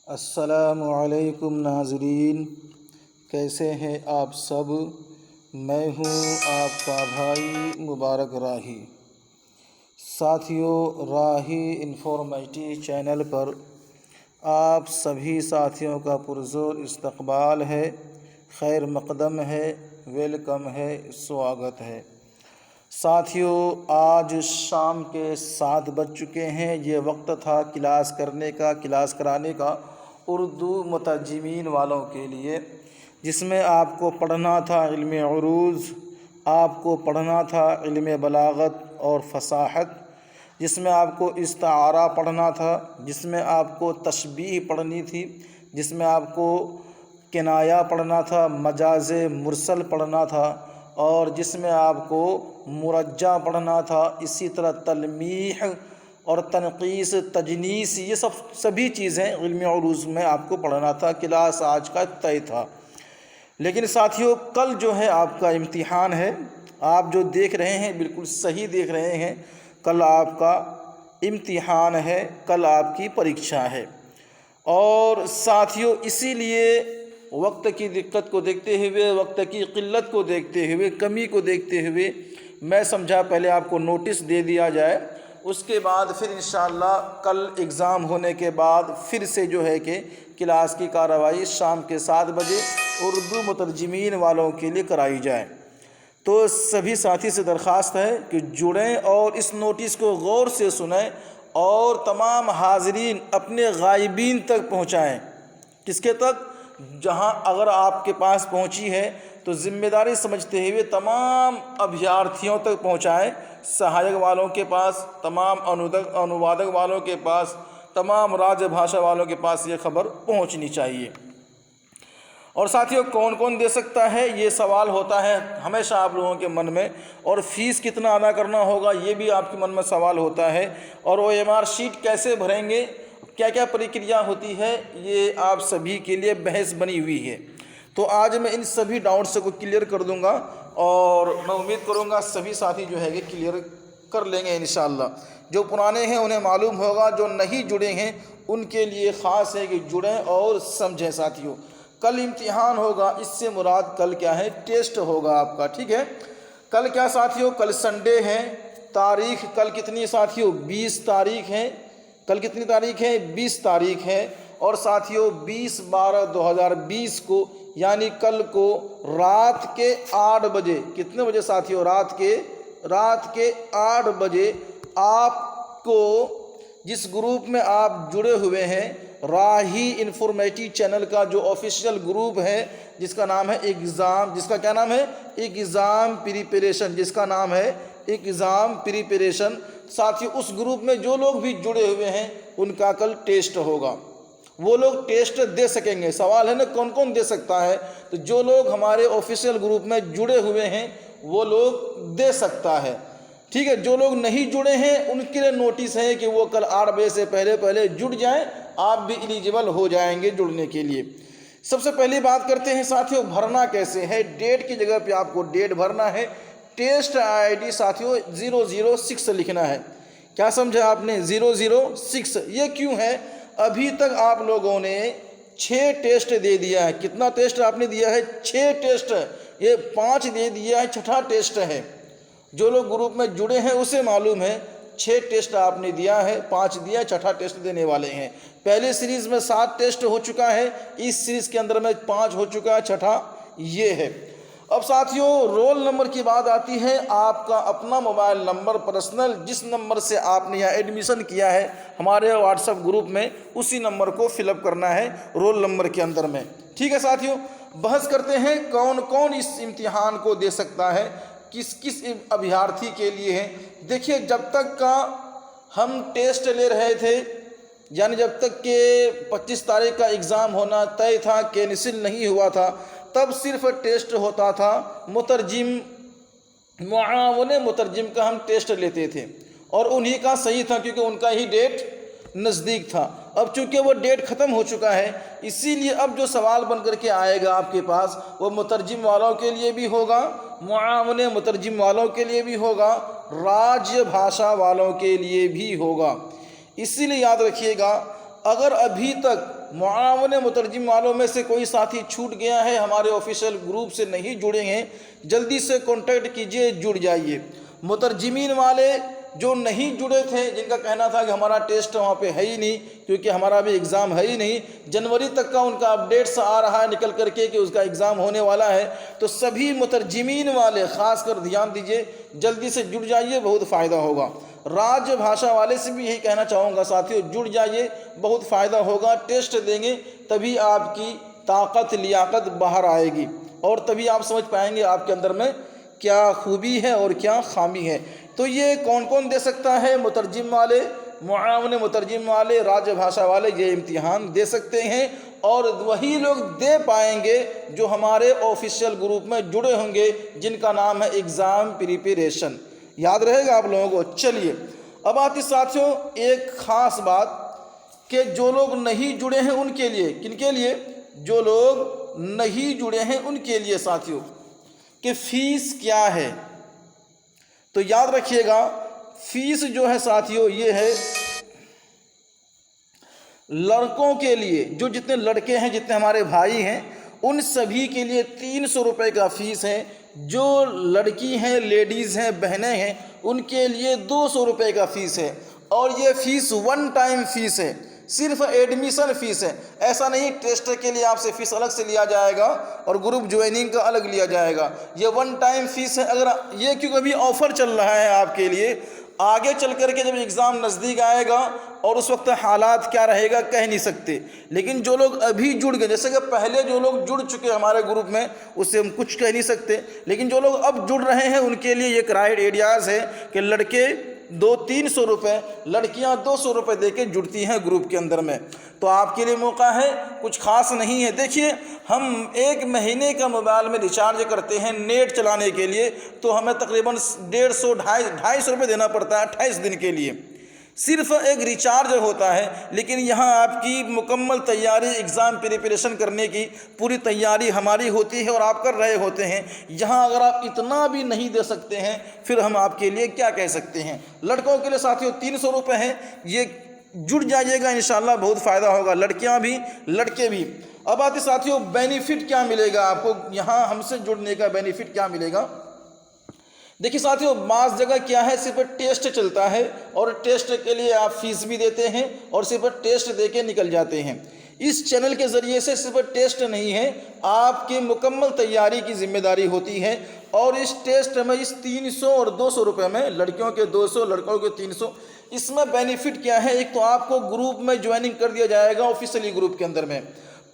अस्सलामुअलैकुम नाज़रीन, कैसे हैं आप सब। मैं हूं आपका भाई मुबारक राही। साथियों, राही इन्फॉर्मेटिव चैनल पर आप सभी साथियों का पुरज़ोर इस्तक़बाल है, खैर मक़दम है, वेलकम है, स्वागत है। साथियों, आज शाम के 7 बज चुके हैं। ये वक्त था क्लास कराने का उर्दू मुतर्जिमीन वालों के लिए, जिसमें आपको पढ़ना था इल्म उरूज़, आपको पढ़ना था इल्म बलागत और फ़साहत, जिसमें आपको इस्तारा पढ़ना था, जिसमें आपको तशबीह पढ़नी थी, जिसमें आपको किनाया पढ़ना था, मजाज़े मुरसल पढ़ना था और जिसमें आपको मुरज्जा पढ़ना था। इसी तरह तलमीह और तनक़ीस, तजनीस, ये सभी चीज़ें इल्म उरूज़ में आपको पढ़ना था। क्लास आज का तय था। लेकिन साथियों, कल जो है आपका इम्तिहान है। आप जो देख रहे हैं बिल्कुल सही देख रहे हैं, कल आपका इम्तिहान है, कल आपकी परीक्षा है। और साथियों, इसीलिए वक्त की दिक्कत को देखते हुए, वक्त की क़िल्लत को देखते हुए, कमी को देखते हुए मैं समझा पहले आपको नोटिस दे दिया जाए, उसके बाद फिर इंशाअल्लाह कल एग्ज़ाम होने के बाद फिर से जो है कि क्लास की कार्रवाई शाम के 7 बजे उर्दू मुतर्जिमीन वालों के लिए कराई जाए। तो सभी साथी से दरख्वास्त है कि जुड़ें और इस नोटिस को गौर से सुनें और तमाम हाज़रीन अपने गायबीन तक पहुँचाएँ। किसके तक? जहां अगर आपके पास पहुंची है तो ज़िम्मेदारी समझते हुए तमाम अभ्यर्थियों तक पहुंचाएं, सहायक वालों के पास, तमाम अनुवादक वालों के पास, तमाम राजभाषा वालों के पास ये खबर पहुंचनी चाहिए। और साथियों, कौन कौन दे सकता है, ये सवाल होता है हमेशा आप लोगों के मन में। और फ़ीस कितना अदा करना होगा, ये भी आपके मन में सवाल होता है। और OMR शीट कैसे भरेंगे, क्या क्या प्रक्रिया होती है, ये आप सभी के लिए बहस बनी हुई है। तो आज मैं इन सभी डाउट्स को क्लियर कर दूंगा और मैं उम्मीद करूंगा सभी साथी जो है कि क्लियर कर लेंगे इंशाअल्लाह। जो पुराने हैं उन्हें मालूम होगा, जो नहीं जुड़े हैं उनके लिए ख़ास है कि जुड़ें और समझें। साथियों, कल इम्तिहान होगा, इससे मुराद कल क्या है, टेस्ट होगा आपका। ठीक है, कल क्या साथियों, कल संडे है। तारीख कल कितनी साथियों, 20 तारीख है। कल कितनी तारीख है, 20 तारीख है। और साथियों 20/12/2020 को यानी कल को रात के 8 बजे, कितने बजे साथियों, रात के 8 बजे आपको जिस ग्रुप में आप जुड़े हुए हैं, राही इन्फॉर्मेटिव चैनल का जो ऑफिशियल ग्रुप है, जिसका नाम है एग्ज़ाम, जिसका क्या नाम है, एग्ज़ाम प्रिपरेशन, जिसका नाम है एग्ज़ाम प्रिपरेशन। साथियों, उस ग्रुप में जो लोग भी जुड़े हुए हैं उनका कल टेस्ट होगा। वो लोग टेस्ट दे सकेंगे। सवाल है ना, कौन कौन दे सकता है, तो जो लोग हमारे ऑफिशियल ग्रुप में जुड़े हुए हैं वो लोग दे सकता है। ठीक है, जो लोग नहीं जुड़े हैं उनके लिए नोटिस है कि वो कल 8 बजे से पहले जुड़ जाएं, आप भी एलिजिबल हो जाएंगे जुड़ने के लिए। सबसे पहली बात करते हैं साथियों, भरना कैसे है। डेट की जगह पे आपको डेट भरना है। टेस्ट ID साथियों 006 लिखना है। क्या समझा आपने, 006। ये क्यों है, अभी तक आप लोगों ने 6 टेस्ट दे दिया है। कितना टेस्ट आपने दिया है, 6 टेस्ट। ये 5 दे दिया है, छठा टेस्ट है। जो लोग ग्रुप में जुड़े हैं उसे मालूम है, 6 टेस्ट आपने दिया है, 5 दिया, छठा टेस्ट देने वाले हैं। पहले सीरीज़ में 7 टेस्ट हो चुका है, इस सीरीज़ के अंदर में 5 हो चुका है, छठा ये है। अब साथियों, रोल नंबर की बात आती है। आपका अपना मोबाइल नंबर पर्सनल, जिस नंबर से आपने यहाँ एडमिशन किया है हमारे व्हाट्सएप ग्रुप में, उसी नंबर को फिलअप करना है रोल नंबर के अंदर में। ठीक है साथियों, बहस करते हैं कौन कौन इस इम्तिहान को दे सकता है, किस किस अभ्यर्थी के लिए है। देखिए, जब तक का हम टेस्ट ले रहे थे, यानी जब तक के 25 तारीख का एग्ज़ाम होना तय था, कैंसिल नहीं हुआ था, तब सिर्फ टेस्ट होता था मुतरजिम, मुआवने मुतरजिम का हम टेस्ट लेते थे और उन्हीं का सही था क्योंकि उनका ही डेट नज़दीक था। अब चूँकि वो डेट ख़त्म हो चुका है, इसीलिए अब जो सवाल बन कर के आएगा आपके पास वो मुतरजिम वालों के लिए भी होगा, मुआवने मुतरजिम वालों के लिए भी होगा, राज्य भाषा वालों के लिए भी होगा। इसीलिए याद रखिएगा, अगर अभी तक मुआवन मुतरजिम वालों में से कोई साथी छूट गया है, हमारे ऑफिशियल ग्रुप से नहीं जुड़े हैं, जल्दी से कांटेक्ट कीजिए, जुड़ जाइए। मुतरजिमीन वाले जो नहीं जुड़े थे, जिनका कहना था कि हमारा टेस्ट वहाँ पे है ही नहीं क्योंकि हमारा भी एग्ज़ाम है ही नहीं, जनवरी तक का उनका अपडेट्स आ रहा है निकल करके कि उसका एग्ज़ाम होने वाला है, तो सभी मुतरजिमीन वाले ख़ास कर ध्यान दीजिए, जल्दी से जुड़ जाइए, बहुत फ़ायदा होगा। राजभाषा वाले से भी यही कहना चाहूँगा साथियों, जुड़ जाइए, बहुत फ़ायदा होगा। टेस्ट देंगे तभी आपकी ताकत लियाकत बाहर आएगी और तभी आप समझ पाएंगे आपके अंदर में क्या खूबी है और क्या खामी है। तो ये कौन कौन दे सकता है? मुतरजिम वाले, मुआवन मुतरजिम वाले, राजभाषा वाले ये इम्तिहान दे सकते हैं और वही लोग दे पाएंगे जो हमारे ऑफिशियल ग्रुप में जुड़े होंगे, जिनका नाम है एग्ज़ाम प्रिपरेशन। याद रहेगा आप लोगों को। चलिए अब आती साथियों एक ख़ास बात कि जो लोग नहीं जुड़े हैं उनके लिए, किनके लिए? जो लोग नहीं जुड़े हैं उनके लिए साथियों कि फ़ीस क्या है। तो याद रखिएगा, फ़ीस जो है साथियों ये है लड़कों के लिए, जो जितने लड़के हैं, जितने हमारे भाई हैं, उन सभी के लिए 300 रुपये का फ़ीस है। जो लड़की हैं, लेडीज़ हैं, बहनें हैं, उनके लिए 200 रुपये का फ़ीस है। और ये फ़ीस वन टाइम फ़ीस है, सिर्फ एडमिशन फ़ीस है। ऐसा नहीं टेस्ट के लिए आपसे फ़ीस अलग से लिया जाएगा और ग्रुप ज्वाइनिंग का अलग लिया जाएगा, ये वन टाइम फ़ीस है। अगर ये क्योंकि अभी ऑफ़र चल रहा है आपके लिए, आगे चल कर के जब एग्ज़ाम नज़दीक आएगा और उस वक्त हालात क्या रहेगा कह नहीं सकते। लेकिन जो लोग अभी जुड़ गए, जैसे कि पहले जो लोग जुड़ चुके हमारे ग्रुप में, उससे हम कुछ कह नहीं सकते, लेकिन जो लोग अब जुड़ रहे हैं उनके लिए ये क्राइटेरियाज़ है कि लड़के 200-300 रुपये, लड़कियां 200 रुपये दे के जुड़ती हैं ग्रुप के अंदर में। तो आपके लिए मौका है, कुछ खास नहीं है। देखिए, हम 1 महीने का मोबाइल में रिचार्ज करते हैं नेट चलाने के लिए, तो हमें तकरीबन 150-250 रुपये देना पड़ता है 28 दिन के लिए, सिर्फ एक रिचार्ज होता है। लेकिन यहाँ आपकी मुकम्मल तैयारी, एग्ज़ाम प्रिपरेशन करने की पूरी तैयारी हमारी होती है और आप कर रहे होते हैं। यहाँ अगर आप इतना भी नहीं दे सकते हैं, फिर हम आपके लिए क्या कह सकते हैं। लड़कों के लिए साथियों 300 रुपये हैं, ये जुड़ जाइएगा, इंशाल्लाह बहुत फ़ायदा होगा, लड़कियाँ भी लड़के भी। अब आते साथियों बेनिफिट क्या मिलेगा आपको, यहाँ हमसे जुड़ने का बेनिफिट क्या मिलेगा। देखिए साथियों, बास जगह क्या है, सिर्फ टेस्ट चलता है और टेस्ट के लिए आप फीस भी देते हैं और सिर्फ टेस्ट दे के निकल जाते हैं। इस चैनल के ज़रिए से सिर्फ टेस्ट नहीं है, आपकी मुकम्मल तैयारी की जिम्मेदारी होती है। और इस टेस्ट में इस 300 और 200 रुपये में, लड़कियों के 200, लड़कों के 300, इसमें बेनिफिट क्या है? एक तो आपको ग्रुप में ज्वाइनिंग कर दिया जाएगा ऑफिशियली ग्रुप के अंदर में,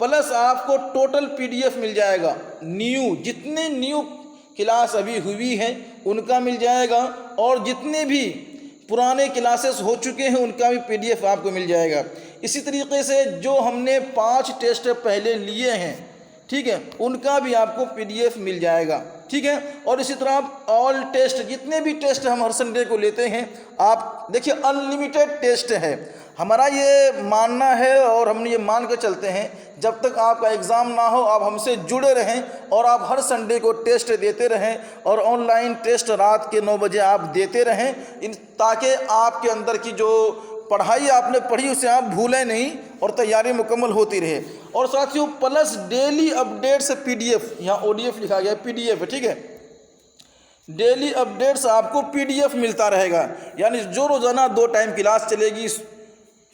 प्लस आपको टोटल PDF मिल जाएगा, न्यू जितने न्यू क्लास अभी हुई है उनका मिल जाएगा और जितने भी पुराने क्लासेस हो चुके हैं उनका भी PDF आपको मिल जाएगा। इसी तरीके से जो हमने 5 टेस्ट पहले लिए हैं, ठीक है, उनका भी आपको PDF मिल जाएगा, ठीक है। और इसी तरह आप ऑल टेस्ट, जितने भी टेस्ट हम हर संडे को लेते हैं, आप देखिए अनलिमिटेड टेस्ट है। हमारा ये मानना है और हम ये मान कर चलते हैं, जब तक आपका एग्ज़ाम ना हो आप हमसे जुड़े रहें और आप हर संडे को टेस्ट देते रहें और ऑनलाइन टेस्ट रात के 9 बजे आप देते रहें, ताकि आपके अंदर की जो पढ़ाई आपने पढ़ी उसे आप भूलें नहीं और तैयारी मुकम्मल होती रहे। और साथियों प्लस डेली अपडेट्स PDF, यहाँ ODF लिखा गया है, PDF है, ठीक है, डेली अपडेट्स आपको PDF मिलता रहेगा। यानी जो रोज़ाना 2 टाइम क्लास चलेगी,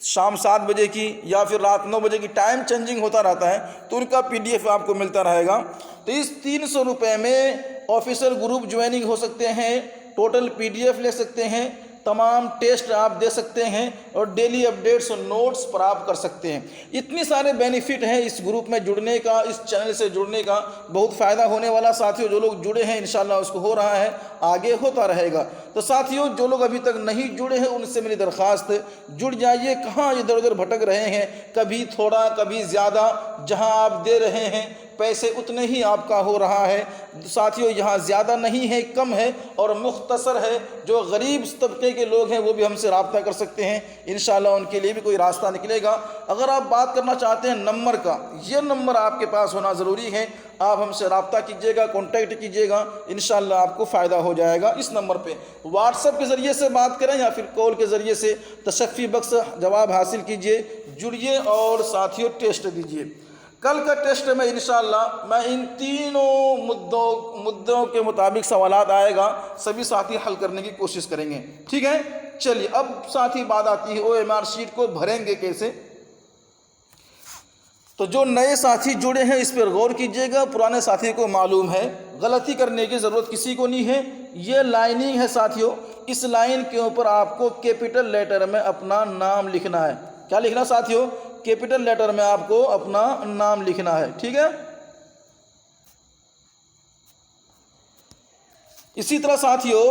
शाम 7 बजे की या फिर रात 9 बजे की, टाइम चेंजिंग होता रहता है, तो उनका PDF आपको मिलता रहेगा। तो इस 300 रुपये में ऑफिशियल ग्रुप ज्वाइनिंग हो सकते हैं, टोटल PDF ले सकते हैं, तमाम टेस्ट आप दे सकते हैं और डेली अपडेट्स और नोट्स प्राप्त कर सकते हैं। इतने सारे बेनिफिट हैं इस ग्रुप में जुड़ने का, इस चैनल से जुड़ने का, बहुत फ़ायदा होने वाला। साथियों जो लोग जुड़े हैं इंशाल्लाह उसको हो रहा है, आगे होता रहेगा। तो साथियों जो लोग अभी तक नहीं जुड़े हैं उनसे मेरी दरख्वास्त है, जुड़ जाइए। कहाँ इधर उधर भटक रहे हैं, कभी थोड़ा कभी ज़्यादा, जहाँ आप दे रहे हैं पैसे उतने ही आपका हो रहा है साथियों, यहाँ ज़्यादा नहीं है, कम है और मुख्तसर है। जो गरीब तबके के लोग हैं वो भी हमसे रब्ता कर सकते हैं, इंशाअल्लाह उनके लिए भी कोई रास्ता निकलेगा। अगर आप बात करना चाहते हैं नंबर का, ये नंबर आपके पास होना ज़रूरी है। आप हमसे रब्ता कीजिएगा, कॉन्टैक्ट कीजिएगा, इंशाअल्लाह आपको फ़ायदा हो जाएगा। इस नंबर पे व्हाट्सएप के ज़रिए से बात करें या फिर कॉल के ज़रिए से तशफ़ी बख्श जवाब हासिल कीजिए, जुड़िए और साथियों टेस्ट दीजिए। कल का टेस्ट में इंशाअल्लाह मैं इन तीनों मुद्दों के मुताबिक सवालात आएगा, सभी साथी हल करने की कोशिश करेंगे, ठीक है। चलिए अब साथी बात आती है OMR शीट को भरेंगे कैसे। तो जो नए साथी जुड़े हैं इस पर गौर कीजिएगा, पुराने साथी को मालूम है, गलती करने की ज़रूरत किसी को नहीं है। ये लाइनिंग है साथियों, इस लाइन के ऊपर आपको कैपिटल लेटर में अपना नाम लिखना है। क्या लिखना साथियों? कैपिटल लेटर में आपको अपना नाम लिखना है, ठीक है। इसी तरह साथियों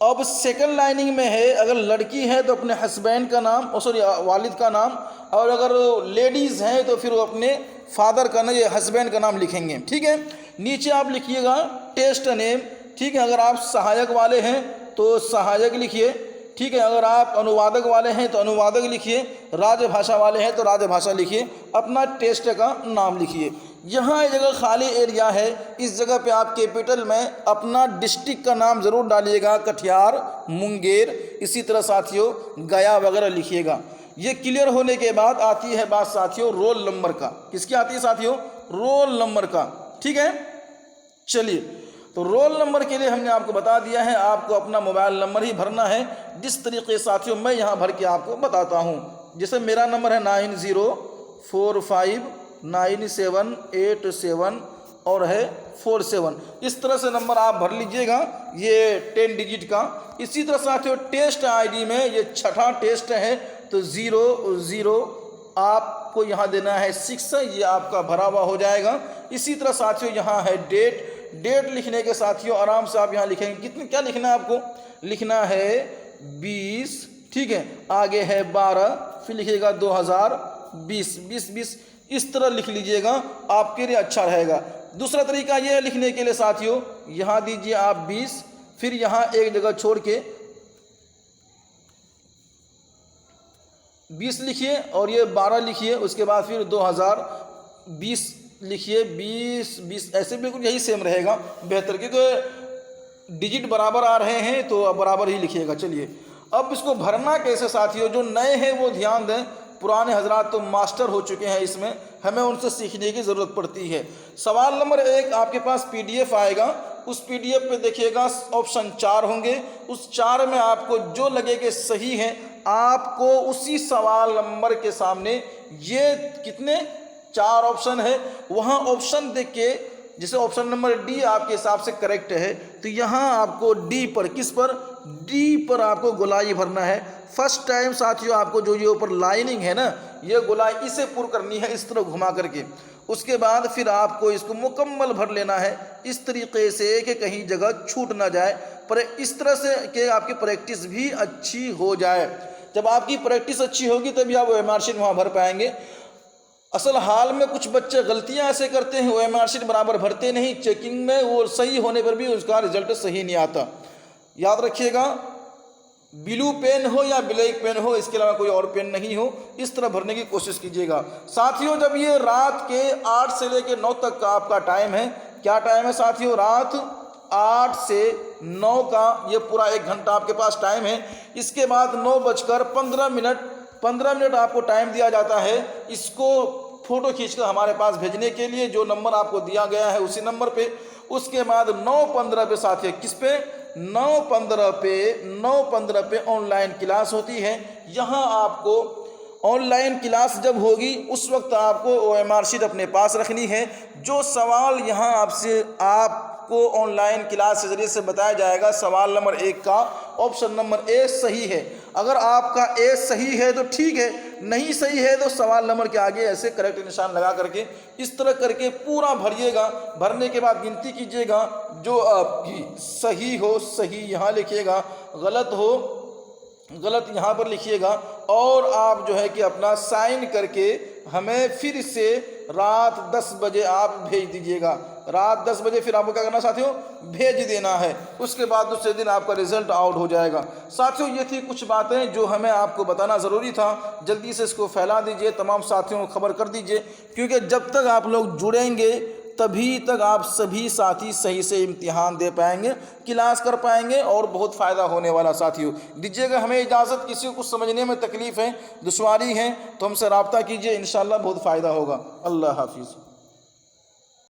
अब सेकंड लाइनिंग में है, अगर लड़की है तो अपने हस्बैंड का नाम, सॉरी वालिद का नाम, और अगर लेडीज़ हैं तो फिर वो अपने फादर का नाम, ये हस्बैंड का नाम लिखेंगे, ठीक है। नीचे आप लिखिएगा टेस्ट नेम, ठीक है। अगर आप सहायक वाले हैं तो सहायक लिखिए, ठीक है। अगर आप अनुवादक वाले हैं तो अनुवादक लिखिए, राजभाषा वाले हैं तो राजभाषा लिखिए, अपना टेस्ट का नाम लिखिए। यहाँ एक जगह खाली एरिया है, इस जगह पे आप कैपिटल में अपना डिस्ट्रिक्ट का नाम ज़रूर डालिएगा, कटिहार, मुंगेर, इसी तरह साथियों गया वगैरह लिखिएगा। ये क्लियर होने के बाद आती है बात साथियों रोल नंबर का। किसकी आती है साथियों? रोल नंबर का, ठीक है। चलिए तो रोल नंबर के लिए हमने आपको बता दिया है, आपको अपना मोबाइल नंबर ही भरना है। जिस तरीके साथियों मैं यहाँ भर के आपको बताता हूँ, जैसे मेरा नंबर है 90459787 और है 47, इस तरह से नंबर आप भर लीजिएगा, ये 10 डिजिट का। इसी तरह साथियों टेस्ट आईडी में ये छठा टेस्ट है तो 00 आपको यहाँ देना है 6, ये आपका भरा हुआ हो जाएगा। इसी तरह साथियों यहाँ है डेट लिखने के साथियों आराम से आप यहाँ लिखेंगे, कितने क्या लिखना है आपको? लिखना है 20, ठीक है। आगे है 12, फिर लिखिएगा 2020, इस तरह लिख लीजिएगा, आपके लिए अच्छा रहेगा। दूसरा तरीका यह है लिखने के लिए साथियों, यहाँ दीजिए आप 20, फिर यहाँ एक जगह छोड़ के 20 लिखिए और ये 12 लिखिए, उसके बाद फिर 2020 लिखिए, 20 ऐसे बिल्कुल यही सेम रहेगा, बेहतर, क्योंकि डिजिट बराबर आ रहे हैं तो बराबर ही लिखिएगा। चलिए अब इसको भरना कैसे साथियों, जो नए हैं वो ध्यान दें, पुराने हजरात तो मास्टर हो चुके हैं इसमें, हमें उनसे सीखने की ज़रूरत पड़ती है। सवाल नंबर 1 आपके पास PDF आएगा, उस PDF पे देखिएगा ऑप्शन 4 होंगे, उस 4 में आपको जो लगे कि सही है आपको उसी सवाल नंबर के सामने ये कितने 4 ऑप्शन है, वहाँ ऑप्शन देख के, जैसे ऑप्शन नंबर D आपके हिसाब से करेक्ट है तो यहाँ आपको D पर, किस पर? D पर आपको गोलाई भरना है। फर्स्ट टाइम साथियों आपको जो ये ऊपर लाइनिंग है ना, ये गोलाई इसे पूर्ण करनी है इस तरह घुमा करके, उसके बाद फिर आपको इसको मुकम्मल भर लेना है इस तरीके से कि कहीं जगह छूट ना जाए, पर इस तरह से कि आपकी प्रैक्टिस भी अच्छी हो जाए। जब आपकी प्रैक्टिस अच्छी होगी तभी आप OMR शीट वहाँ भर पाएंगे। असल हाल में कुछ बच्चे गलतियां ऐसे करते हैं, OMR शीट बराबर भरते नहीं, चेकिंग में वो सही होने पर भी उसका रिजल्ट सही नहीं आता। याद रखिएगा, ब्लू पेन हो या ब्लैक पेन हो, इसके अलावा कोई और पेन नहीं हो, इस तरह भरने की कोशिश कीजिएगा। साथियों जब ये रात के 8 से लेकर 9 तक का आपका टाइम है, क्या टाइम है साथियों? रात 8 से 9 का ये पूरा 1 घंटा आपके पास टाइम है। इसके बाद 9:15 मिनट आपको टाइम दिया जाता है इसको फ़ोटो खींचकर हमारे पास भेजने के लिए, जो नंबर आपको दिया गया है उसी नंबर पे। उसके बाद 9:15 पे साथियों, किस पे? 9:15 पे ऑनलाइन क्लास होती है। यहाँ आपको ऑनलाइन क्लास जब होगी उस वक्त आपको OMR शीट अपने पास रखनी है। जो सवाल यहाँ आपको ऑनलाइन क्लास के ज़रिए से बताया जाएगा, सवाल नंबर 1 का ऑप्शन नंबर A सही है। अगर आपका A सही है तो ठीक है, नहीं सही है तो सवाल नंबर के आगे ऐसे करेक्ट निशान लगा करके इस तरह करके पूरा भरिएगा। भरने के बाद गिनती कीजिएगा, जो आपकी सही हो सही यहाँ लिखिएगा, गलत हो गलत यहाँ पर लिखिएगा, और आप जो है कि अपना साइन करके हमें फिर से रात 10 बजे आप भेज दीजिएगा। रात 10 बजे फिर आपको क्या करना साथियों, भेज देना है। उसके बाद दूसरे दिन आपका रिजल्ट आउट हो जाएगा। साथियों ये थी कुछ बातें जो हमें आपको बताना ज़रूरी था। जल्दी से इसको फैला दीजिए, तमाम साथियों को खबर कर दीजिए, क्योंकि जब तक आप लोग जुड़ेंगे तभी तक आप सभी साथी सही से इम्तिहान दे पाएंगे, क्लास कर पाएंगे और बहुत फ़ायदा होने वाला। साथियों दीजिएगा हमें इजाज़त, किसी को कुछ समझने में तकलीफ़ है, दुश्वारी है तो हमसे रब्ता कीजिए, इंशाअल्लाह बहुत फ़ायदा होगा। अल्लाह हाफिज़।